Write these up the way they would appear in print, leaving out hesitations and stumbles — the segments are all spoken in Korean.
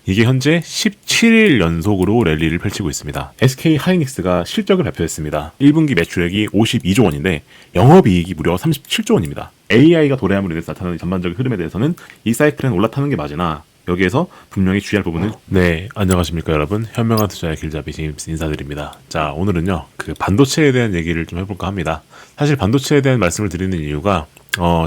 이게 현재 17일 연속으로 랠리를 펼치고 있습니다. SK 하이닉스가 실적을 발표했습니다. 1분기 매출액이 52조 원인데 영업이익이 무려 37조 원입니다. AI가 도래함으로 인해서 나타나는 전반적인 흐름에 대해서는 이 사이클은 올라타는 게 맞으나 여기에서 분명히 주의할 부분은 안녕하십니까 여러분, 현명한 투자의 길잡이 제임스 인사드립니다. 자, 오늘은요 그 반도체에 대한 얘기를 좀 해볼까 합니다. 사실 반도체에 대한 말씀을 드리는 이유가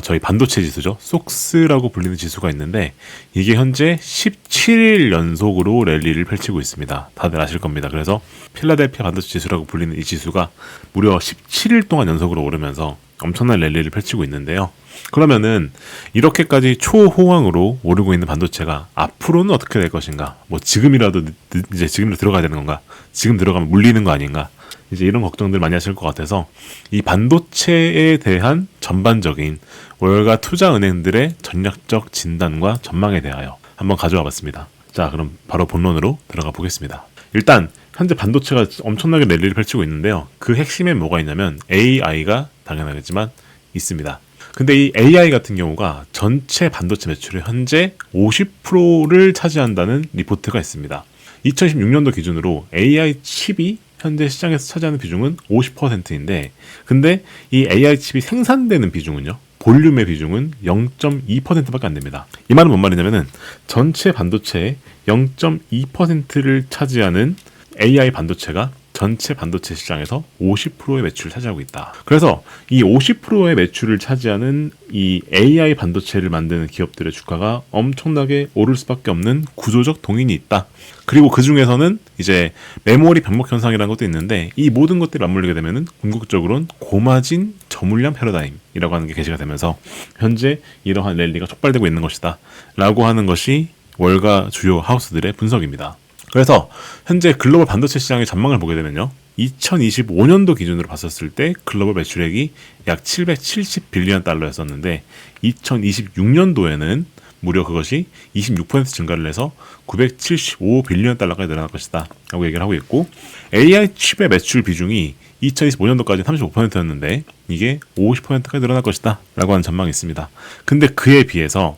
저희 반도체 지수죠, 속스라고 불리는 지수가 있는데 이게 현재 17일 연속으로 랠리를 펼치고 있습니다. 다들 아실 겁니다. 그래서 필라델피아 반도체 지수라고 불리는 이 지수가 무려 17일 동안 연속으로 오르면서 엄청난 랠리를 펼치고 있는데요. 그러면은 이렇게까지 초호황으로 오르고 있는 반도체가 앞으로는 어떻게 될 것인가? 뭐 지금이라도 들어가야 되는 건가? 지금 들어가면 물리는 거 아닌가? 이제 이런 걱정들 많이 하실 것 같아서 이 반도체에 대한 전반적인 월가 투자은행들의 전략적 진단과 전망에 대하여 한번 가져와 봤습니다. 자, 그럼 바로 본론으로 들어가 보겠습니다. 일단 현재 반도체가 엄청나게 랠리를 펼치고 있는데요. 그 핵심에 뭐가 있냐면 AI가 당연하겠지만 있습니다. 근데 이 AI 같은 경우가 전체 반도체 매출의 현재 50%를 차지한다는 리포트가 있습니다. 2016년도 기준으로 AI 칩이 현재 시장에서 차지하는 비중은 50%인데 근데 이 AI 칩이 생산되는 비중은요, 볼륨의 비중은 0.2%밖에 안 됩니다. 이 말은 뭔 말이냐면은 전체 반도체의 0.2%를 차지하는 AI 반도체가 전체 반도체 시장에서 50%의 매출을 차지하고 있다. 그래서 이 50%의 매출을 차지하는 이 AI 반도체를 만드는 기업들의 주가가 엄청나게 오를 수밖에 없는 구조적 동인이 있다. 그리고 그 중에서는 이제 메모리 병목 현상이라는 것도 있는데 이 모든 것들이 맞물리게 되면은 궁극적으로는 고마진 저물량 패러다임이라고 하는 게 게시가 되면서 현재 이러한 랠리가 촉발되고 있는 것이다 라고 하는 것이 월가 주요 하우스들의 분석입니다. 그래서 현재 글로벌 반도체 시장의 전망을 보게 되면요, 2025년도 기준으로 봤었을 때 글로벌 매출액이 약 770빌리언 달러였었는데 2026년도에는 무려 그것이 26% 증가를 해서 975빌리언 달러까지 늘어날 것이다 라고 얘기를 하고 있고, AI 칩의 매출 비중이 2025년도까지 35%였는데 이게 50%까지 늘어날 것이다 라고 하는 전망이 있습니다. 근데 그에 비해서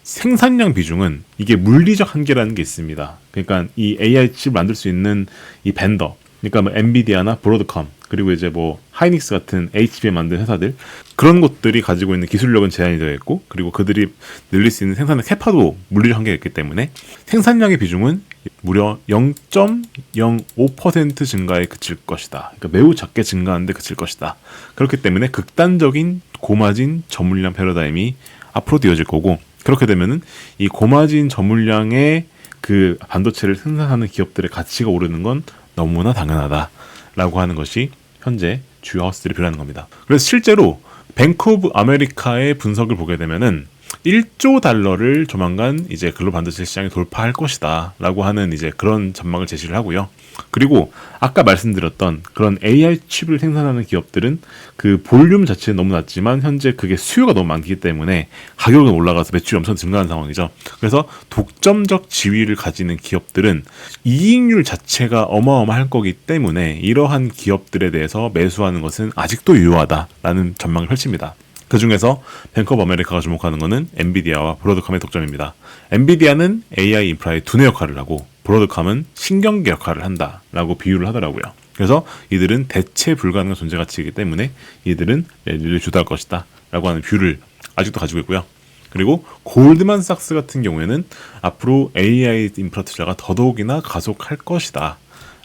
생산량 비중은 이게 물리적 한계라는 게 있습니다. 그러니까 이 AI 칩을 만들 수 있는 이 벤더, 그러니까 뭐 엔비디아나 브로드컴, 그리고 이제 뭐 하이닉스 같은 HBM 만든 회사들, 그런 것들이 가지고 있는 기술력은 제한이 되어 있고, 그리고 그들이 늘릴 수 있는 생산의 캐파도 물리적 한계가 있기 때문에 생산량의 비중은 무려 0.05% 증가에 그칠 것이다. 그러니까 매우 작게 증가하는데 그칠 것이다. 그렇기 때문에 극단적인 고마진 저물량 패러다임이 앞으로도 이어질 거고, 그렇게 되면은 이 고마진 저물량의 그 반도체를 생산하는 기업들의 가치가 오르는 건 너무나 당연하다라고 하는 것이 현재 주요 하우스들이 표현하는 겁니다. 그래서 실제로 뱅크 오브 아메리카의 분석을 보게 되면은 1조 달러를 조만간 이제 글로벌 반도체 시장에 돌파할 것이다 라고 하는 이제 그런 전망을 제시를 하고요. 그리고 아까 말씀드렸던 그런 AI 칩을 생산하는 기업들은 그 볼륨 자체는 너무 낮지만 현재 그게 수요가 너무 많기 때문에 가격은 올라가서 매출이 엄청 증가하는 상황이죠. 그래서 독점적 지위를 가지는 기업들은 이익률 자체가 어마어마할 거기 때문에 이러한 기업들에 대해서 매수하는 것은 아직도 유효하다라는 전망을 펼칩니다. 그 중에서 뱅크 오브 아메리카가 주목하는 것은 엔비디아와 브로드컴의 독점입니다. 엔비디아는 AI 인프라의 두뇌 역할을 하고 브로드컴은 신경계 역할을 한다라고 비유를 하더라고요. 그래서 이들은 대체 불가능한 존재 가치이기 때문에 이들은 랠리를 주도할 것이다 라고 하는 뷰를 아직도 가지고 있고요. 그리고 골드만삭스 같은 경우에는 앞으로 AI 인프라 투자가 더더욱이나 가속할 것이다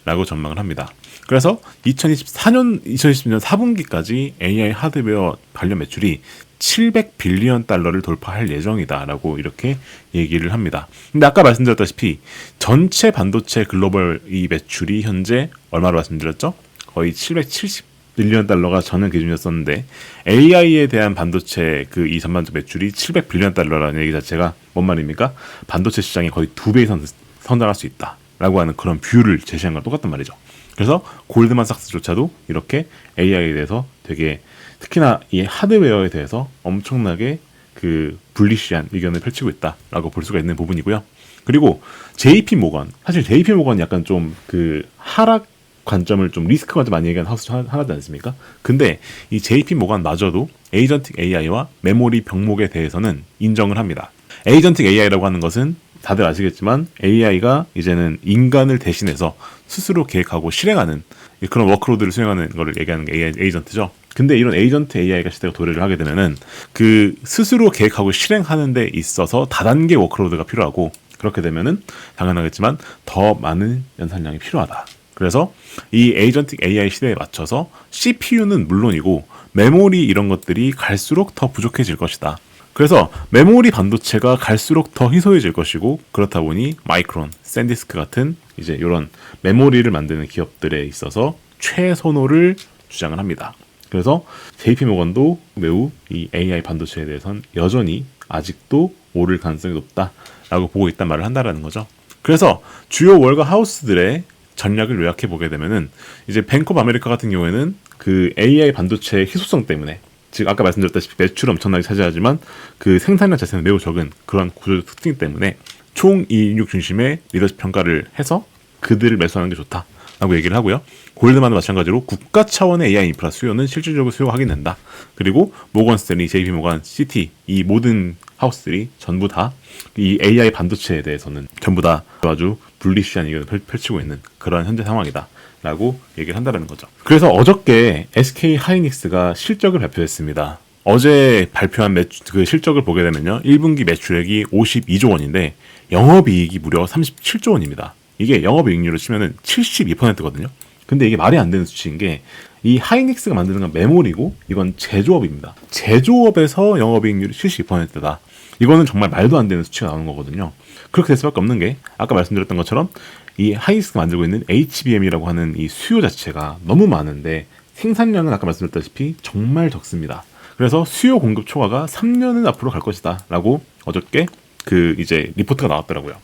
라고 전망을 합니다. 그래서 2020년 4분기까지 AI 하드웨어 관련 매출이 700빌리언 달러를 돌파할 예정이다라고 이렇게 얘기를 합니다. 근데 아까 말씀드렸다시피 전체 반도체 글로벌 이 매출이 현재 얼마로 말씀드렸죠? 거의 770빌리언 달러가 전년 기준이었었는데 AI에 대한 반도체 그 이 전반적 매출이 700빌리언 달러라는 얘기 자체가 뭔 말입니까? 반도체 시장이 거의 2배 이상 성장할 수 있다라고 하는 그런 뷰를 제시한 거랑 똑같단 말이죠. 그래서 골드만삭스조차도 이렇게 AI에 대해서 되게 특히나 이 하드웨어에 대해서 엄청나게 그 불리시한 의견을 펼치고 있다라고 볼 수가 있는 부분이고요. 그리고 JP 모건, 사실 JP 모건이 약간 좀 그 하락 관점을 좀 리스크 관점 많이 얘기하는 하우스 하나지 않습니까? 근데 이 JP 모건마저도 에이전틱 AI와 메모리 병목에 대해서는 인정을 합니다. 에이전틱 AI라고 하는 것은 다들 아시겠지만 AI가 이제는 인간을 대신해서 스스로 계획하고 실행하는 그런 워크로드를 수행하는 것을 얘기하는 게 에이전트죠. 근데 이런 에이전트 AI가 시대가 도래를 하게 되면은 그 스스로 계획하고 실행하는 데 있어서 다단계 워크로드가 필요하고, 그렇게 되면은 당연하겠지만 더 많은 연산량이 필요하다. 그래서 이 에이전틱 AI 시대에 맞춰서 CPU는 물론이고 메모리 이런 것들이 갈수록 더 부족해질 것이다. 그래서 메모리 반도체가 갈수록 더 희소해질 것이고, 그렇다 보니 마이크론, 샌디스크 같은 이제 이런 메모리를 만드는 기업들에 있어서 최선호를 주장을 합니다. 그래서 JP모건도 매우 이 AI 반도체에 대해서는 여전히 아직도 오를 가능성이 높다라고 보고 있단 말을 한다라는 거죠. 그래서 주요 월가 하우스들의 전략을 요약해 보게 되면은 이제 뱅크 오브 아메리카 같은 경우에는 그 AI 반도체의 희소성 때문에, 즉 아까 말씀드렸다시피 매출을 엄청나게 차지하지만 그 생산량 자체는 매우 적은 그런 구조적 특징 때문에 총이익 중심의 리더십 평가를 해서 그들을 매수하는 게 좋다라고 얘기를 하고요. 골드만도 마찬가지로 국가 차원의 AI 인프라 수요는 실질적으로 수요가 확인된다. 그리고 모건 스탠리, JP 모건, CT 이 모든 하우스들이 전부 다 이 AI 반도체에 대해서는 전부 다 아주 불리시한 의견을 펼치고 있는 그런 현재 상황이다 라고 얘기를 한다는 거죠. 그래서 어저께 SK 하이닉스가 실적을 발표했습니다. 어제 발표한 그 실적을 보게 되면요, 1분기 매출액이 52조 원인데 영업이익이 무려 37조 원입니다. 이게 영업이익률로 치면은 72%거든요. 근데 이게 말이 안 되는 수치인 게, 이 하이닉스가 만드는 건 메모리고 이건 제조업입니다. 제조업에서 영업이익률이 72%다. 이거는 정말 말도 안 되는 수치가 나오는 거거든요. 그렇게 될 수밖에 없는 게, 아까 말씀드렸던 것처럼 이 하이닉스가 만들고 있는 HBM이라고 하는 이 수요 자체가 너무 많은데 생산량은 아까 말씀드렸다시피 정말 적습니다. 그래서 수요 공급 초과가 3년은 앞으로 갈 것이다 라고 어저께 그 이제 리포트가 나왔더라고요.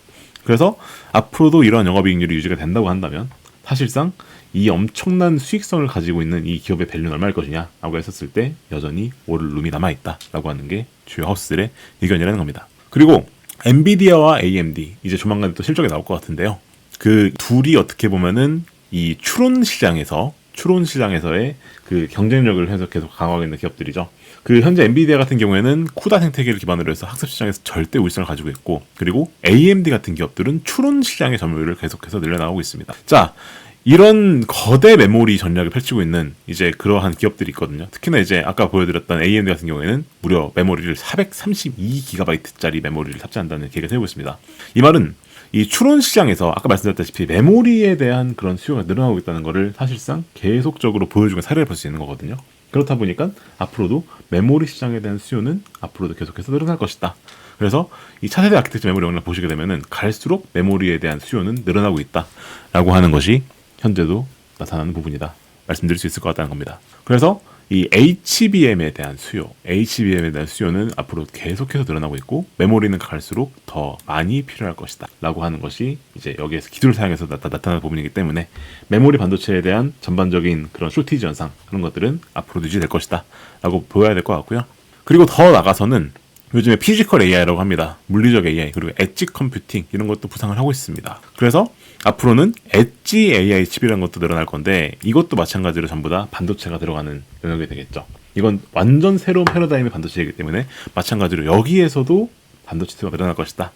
그래서 앞으로도 이러한 영업이익률이 유지가 된다고 한다면 사실상 이 엄청난 수익성을 가지고 있는 이 기업의 밸류는 얼마일 것이냐 라고 했었을 때 여전히 오를 룸이 남아있다 라고 하는 게 주요 하우스들의 의견이라는 겁니다. 그리고 엔비디아와 AMD 이제 조만간 또 실적이 나올 것 같은데요. 그 둘이 어떻게 보면은 이 추론 시장에서의 그 경쟁력을 해서 계속 강화하고 있는 기업들이죠. 그 현재 엔비디아 같은 경우에는 쿠다 생태계를 기반으로 해서 학습 시장에서 절대 우위성을 가지고 있고, 그리고 AMD 같은 기업들은 추론 시장의 점유율을 계속해서 늘려나가고 있습니다. 자, 이런 거대 메모리 전략을 펼치고 있는 이제 그러한 기업들이 있거든요. 특히나 이제 아까 보여드렸던 AMD 같은 경우에는 무려 메모리를 432GB짜리 메모리를 탑재한다는 계획을 세우고 있습니다. 이 말은 이 추론 시장에서 아까 말씀드렸다시피 메모리에 대한 그런 수요가 늘어나고 있다는 것을 사실상 계속적으로 보여주는 사례를 볼 수 있는 거거든요. 그렇다 보니까 앞으로도 메모리 시장에 대한 수요는 앞으로도 계속해서 늘어날 것이다. 그래서 이 차세대 아키텍처 메모리 영상 보시게 되면은 갈수록 메모리에 대한 수요는 늘어나고 있다라고 하는 것이 현재도 나타나는 부분이다 말씀드릴 수 있을 것 같다는 겁니다. 그래서 이 HBM에 대한 수요는 앞으로 계속해서 늘어나고 있고 메모리는 갈수록 더 많이 필요할 것이다 라고 하는 것이 이제 여기에서 기술을 사용해서 나타나는 부분이기 때문에 메모리 반도체에 대한 전반적인 그런 쇼티지 현상, 그런 것들은 앞으로 유지될 것이다 라고 보여야 될 것 같고요. 그리고 더 나가서는 요즘에 피지컬 AI라고 합니다. 물리적 AI, 그리고 엣지 컴퓨팅 이런 것도 부상을 하고 있습니다. 그래서 앞으로는 엣지 AI 칩이라는 것도 늘어날 건데, 이것도 마찬가지로 전부 다 반도체가 들어가는 영역이 되겠죠. 이건 완전 새로운 패러다임의 반도체이기 때문에 마찬가지로 여기에서도 반도체 수요가 늘어날 것이다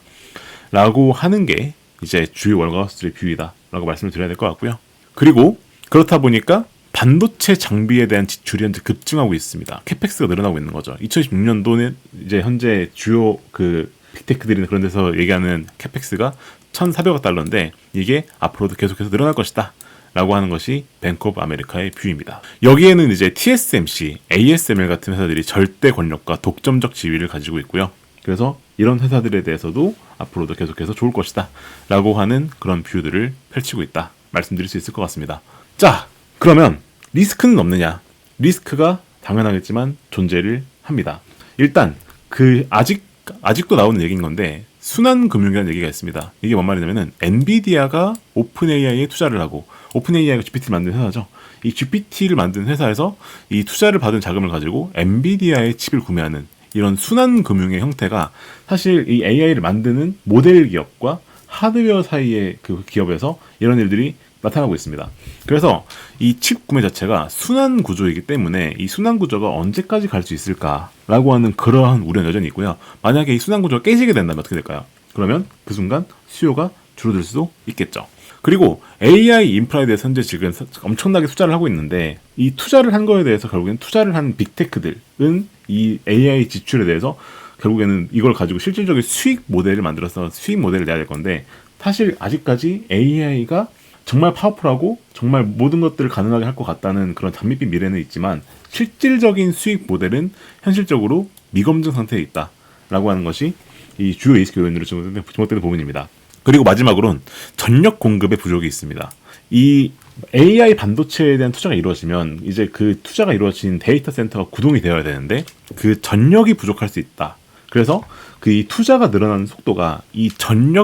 라고 하는 게 이제 주요 월가하우스들의 뷰이다 라고 말씀을 드려야 될 것 같고요. 그리고 그렇다 보니까 반도체 장비에 대한 지출이 현재 급증하고 있습니다. 캐펙스가 늘어나고 있는 거죠. 2016년도는 이제 현재 주요 그 빅테크들이나 그런 데서 얘기하는 캐펙스가 1,400억 달러인데 이게 앞으로도 계속해서 늘어날 것이다 라고 하는 것이 뱅크 오브 아메리카의 뷰입니다. 여기에는 이제 TSMC, ASML 같은 회사들이 절대 권력과 독점적 지위를 가지고 있고요. 그래서 이런 회사들에 대해서도 앞으로도 계속해서 좋을 것이다 라고 하는 그런 뷰들을 펼치고 있다 말씀드릴 수 있을 것 같습니다. 자, 그러면 리스크는 없느냐? 리스크가 당연하겠지만 존재를 합니다. 일단 그 아직도 나오는 얘기인 건데 순환 금융이라는 얘기가 있습니다. 이게 뭔 말이냐면은 엔비디아가 오픈 AI에 투자를 하고, 오픈 AI가 GPT를 만든 회사죠. 이 GPT를 만든 회사에서 이 투자를 받은 자금을 가지고 엔비디아의 칩을 구매하는 이런 순환 금융의 형태가 사실 이 AI를 만드는 모델 기업과 하드웨어 사이의 그 기업에서 이런 일들이 나타나고 있습니다. 그래서 이 칩 구매 자체가 순환 구조이기 때문에 이 순환 구조가 언제까지 갈 수 있을까라고 하는 그러한 우려는 여전히 있고요. 만약에 이 순환 구조가 깨지게 된다면 어떻게 될까요? 그러면 그 순간 수요가 줄어들 수도 있겠죠. 그리고 AI 인프라에 대해서 현재 지금 엄청나게 투자를 하고 있는데 이 투자를 한 거에 대해서 결국엔 투자를 한 빅테크들은 이 AI 지출에 대해서 결국에는 이걸 가지고 실질적인 수익 모델을 만들어서 수익 모델을 내야 될 건데 사실 아직까지 AI가 정말 파워풀하고 정말 모든 것들을 가능하게 할 것 같다는 그런 장밋빛 미래는 있지만 실질적인 수익 모델은 현실적으로 미검증 상태에 있다라고 하는 것이 이 주요 리스크 요인으로 지목되는 부분입니다. 그리고 마지막으로는 전력 공급의 부족이 있습니다. 이 AI 반도체에 대한 투자가 이루어지면 이제 그 투자가 이루어진 데이터 센터가 구동이 되어야 되는데 그 전력이 부족할 수 있다. 그래서 그 이 투자가 늘어나는 속도가 이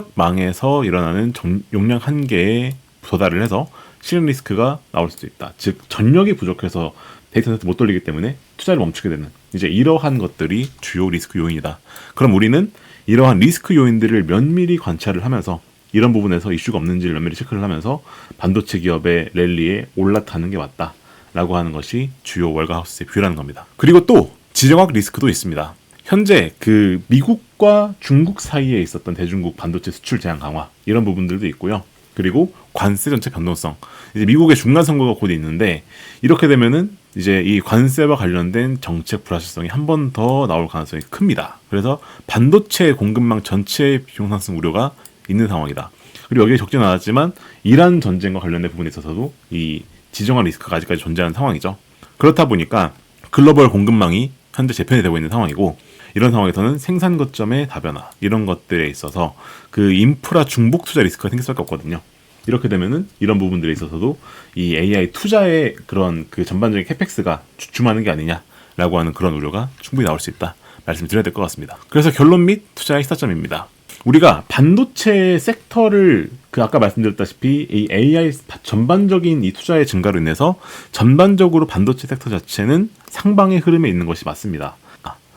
전력망에서 일어나는 용량 한계에 도달을 해서 실행 리스크가 나올 수도 있다. 즉 전력이 부족해서 데이터 센터 못 돌리기 때문에 투자를 멈추게 되는 이제 이러한 것들이 주요 리스크 요인이다. 그럼 우리는 이러한 리스크 요인들을 면밀히 관찰을 하면서 이런 부분에서 이슈가 없는지를 면밀히 체크를 하면서 반도체 기업의 랠리에 올라타는 게 맞다라고 하는 것이 주요 월가하우스의 뷰라는 겁니다. 그리고 또 지정학 리스크도 있습니다. 현재 그 미국과 중국 사이에 있었던 대중국 반도체 수출 제한 강화 이런 부분들도 있고요. 그리고 관세 정책 변동성. 이제 미국의 중간 선거가 곧 있는데 이렇게 되면은 이제 이 관세와 관련된 정책 불확실성이 한 번 더 나올 가능성이 큽니다. 그래서 반도체 공급망 전체의 비용 상승 우려가 있는 상황이다. 그리고 여기에 적지는 않았지만 이란 전쟁과 관련된 부분에 있어서도 이 지정학 리스크가 아직까지 존재하는 상황이죠. 그렇다 보니까 글로벌 공급망이 현재 재편이 되고 있는 상황이고 이런 상황에서는 생산 거점의 다변화 이런 것들에 있어서 그 인프라 중복 투자 리스크가 생길 수밖에 없거든요. 이렇게 되면은 이런 부분들에 있어서도 이 AI 투자의 그런 그 전반적인 캐펙스가 주춤하는 게 아니냐라고 하는 그런 우려가 충분히 나올 수 있다 말씀드려야 될 것 같습니다. 그래서 결론 및 투자의 시사점입니다. 우리가 반도체 섹터를 그 아까 말씀드렸다시피 이 AI 전반적인 이 투자의 증가로 인해서 전반적으로 반도체 섹터 자체는 상방의 흐름에 있는 것이 맞습니다.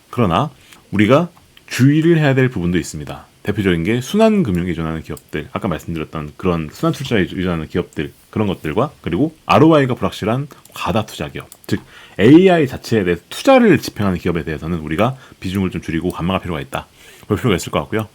그러나 우리가 주의를 해야 될 부분도 있습니다. 대표적인 게 순환금융에 의존하는 기업들, 아까 말씀드렸던 그런 순환출자에 의존하는 기업들, 그런 것들과 그리고 ROI가 불확실한 과다 투자 기업, 즉 AI 자체에 대해서 투자를 집행하는 기업에 대해서는 우리가 비중을 좀 줄이고 관망할 필요가 있다. 볼 필요가 있을 것 같고요.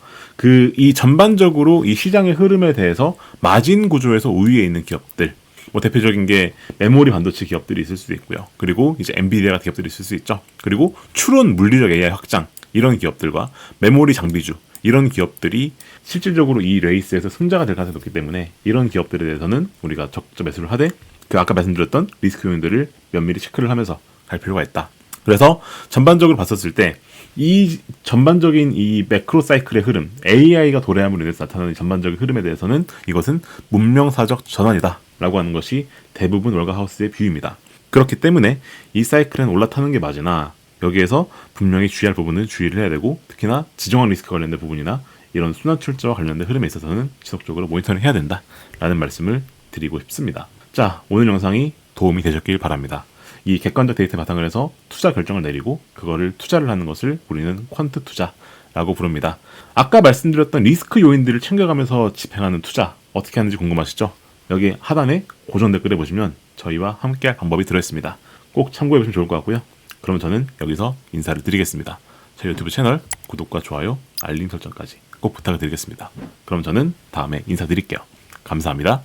이 전반적으로 이 시장의 흐름에 대해서 마진 구조에서 우위에 있는 기업들, 뭐 대표적인 게 메모리 반도체 기업들이 있을 수도 있고요. 그리고 이제 엔비디아 같은 기업들이 있을 수 있죠. 그리고 추론 물리적 AI 확장 이런 기업들과 메모리 장비주 이런 기업들이 실질적으로 이 레이스에서 승자가 될 가능성이 높기 때문에 이런 기업들에 대해서는 우리가 적절 매수를 하되 그 아까 말씀드렸던 리스크 요인들을 면밀히 체크를 하면서 갈 필요가 있다. 그래서 전반적으로 봤었을 때 이 전반적인 이 매크로 사이클의 흐름, AI가 도래함으로 인해서 나타나는 전반적인 흐름에 대해서는 이것은 문명사적 전환이다 라고 하는 것이 대부분 월가하우스의 뷰입니다. 그렇기 때문에 이 사이클은 올라타는 게 맞으나 여기에서 분명히 주의할 부분은 주의를 해야 되고 특히나 지정학 리스크 관련된 부분이나 이런 순환 출자와 관련된 흐름에 있어서는 지속적으로 모니터링 해야 된다라는 말씀을 드리고 싶습니다. 자, 오늘 영상이 도움이 되셨길 바랍니다. 이 객관적 데이터 바탕을 해서 투자 결정을 내리고 그거를 투자를 하는 것을 우리는 퀀트 투자라고 부릅니다. 아까 말씀드렸던 리스크 요인들을 챙겨가면서 집행하는 투자 어떻게 하는지 궁금하시죠? 여기 하단에 고정 댓글에 보시면 저희와 함께할 방법이 들어있습니다. 꼭 참고해보시면 좋을 것 같고요. 그럼 저는 여기서 인사를 드리겠습니다. 저희 유튜브 채널 구독과 좋아요, 알림 설정까지 꼭 부탁을 드리겠습니다. 그럼 저는 다음에 인사드릴게요. 감사합니다.